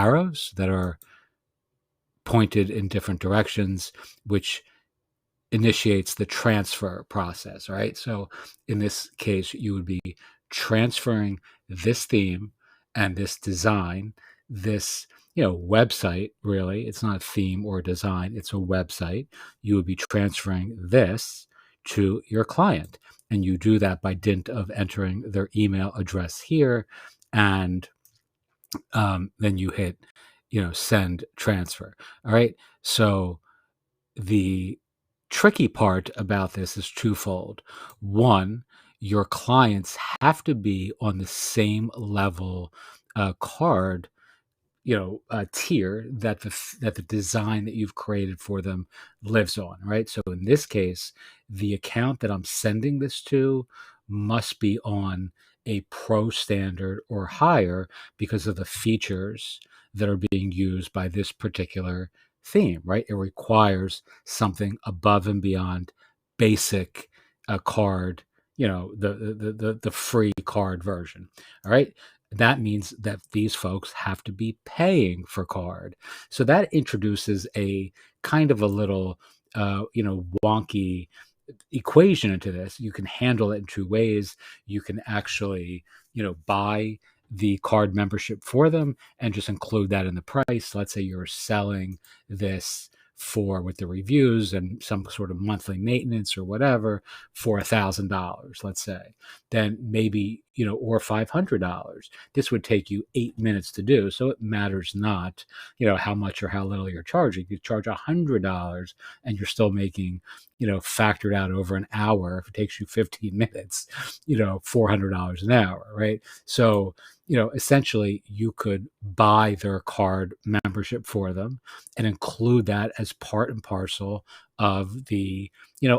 arrows that are pointed in different directions, which initiates the transfer process, right? So in this case, you would be transferring this theme and this design, this website. Really, it's not a theme or a design, it's a website. You would be transferring this to your client, and you do that by dint of entering their email address here, and then you hit send transfer. All right, so the tricky part about this is twofold. One, your clients have to be on the same level card, tier that the design that you've created for them lives on, right? So in this case, the account that I'm sending this to must be on a pro standard or higher because of the features that are being used by this particular theme, right? It requires something above and beyond basic card, the free card version. All right. That means that these folks have to be paying for card. So that introduces a kind of a little, wonky equation into this. You can handle it in two ways. You can actually, buy the card membership for them and just include that in the price. Let's say you're selling this for with the reviews and some sort of monthly maintenance or whatever for $1,000, let's say, then maybe, or $500. This would take you 8 minutes to do. So it matters not, how much or how little you're charging. You charge $100 and you're still making, factored out over an hour. If it takes you 15 minutes, $400 an hour, right? So, essentially you could buy their card membership for them and include that as part and parcel of the,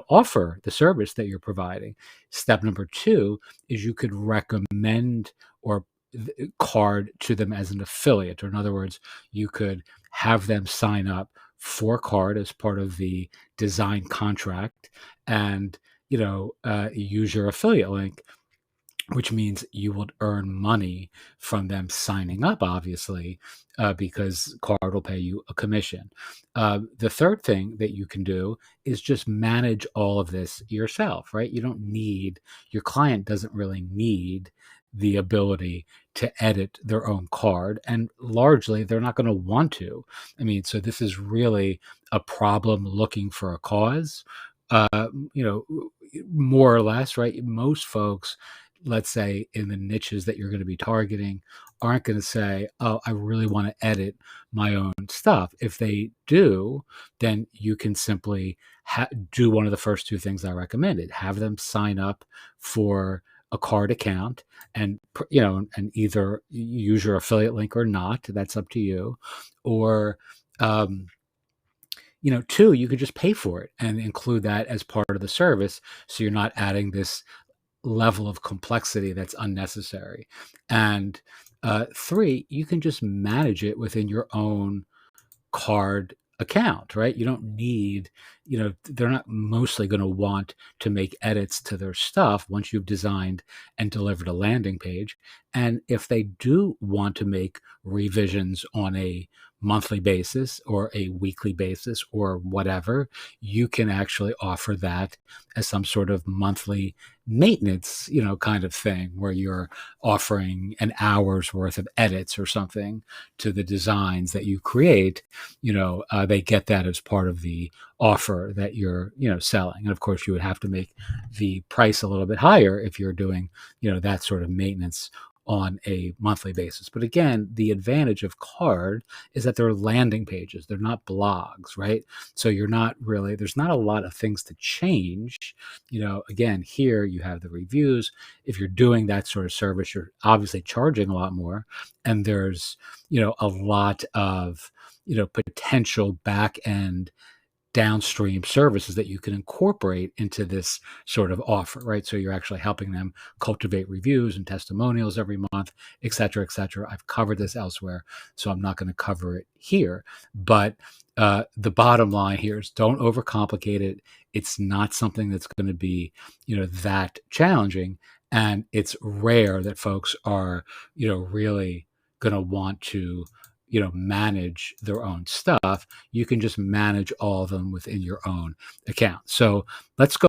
offer, the service that you're providing. Step number two is you could recommend or card to them as an affiliate, or in other words, you could have them sign up for card as part of the design contract and, use your affiliate link, which means you would earn money from them signing up, obviously, because card will pay you a commission. The third thing that you can do is just manage all of this yourself, right? Your client doesn't really need the ability to edit their own card, and largely they're not going to want to. I mean, so this is really a problem looking for a cause, uh, you know, more or less, right? Most folks, let's say in the niches that you're going to be targeting, aren't going to say, oh, I really want to edit my own stuff. If they do, then you can simply do one of the first two things I recommended. Have them sign up for a card account and, and either use your affiliate link or not. That's up to you. Or, two, you could just pay for it and include that as part of the service. So you're not adding this level of complexity that's unnecessary. And three, you can just manage it within your own card account, right? You don't need, they're not mostly going to want to make edits to their stuff once you've designed and delivered a landing page. And if they do want to make revisions on a monthly basis or a weekly basis or whatever, you can actually offer that as some sort of monthly maintenance, kind of thing where you're offering an hour's worth of edits or something to the designs that you create. They get that as part of the offer that you're, selling. And of course, you would have to make the price a little bit higher if you're doing, that sort of maintenance on a monthly basis. But again, the advantage of card is that they're landing pages. They're not blogs, right? So there's not a lot of things to change. Again, here you have the reviews. If you're doing that sort of service, you're obviously charging a lot more. And there's, a lot of, potential back end downstream services that you can incorporate into this sort of offer, right? So you're actually helping them cultivate reviews and testimonials every month, et cetera, et cetera. I've covered this elsewhere, so I'm not going to cover it here. But the bottom line here is don't overcomplicate it. It's not something that's going to be, that challenging. And it's rare that folks are, really going to want to manage their own stuff. You can just manage all of them within your own account. So let's go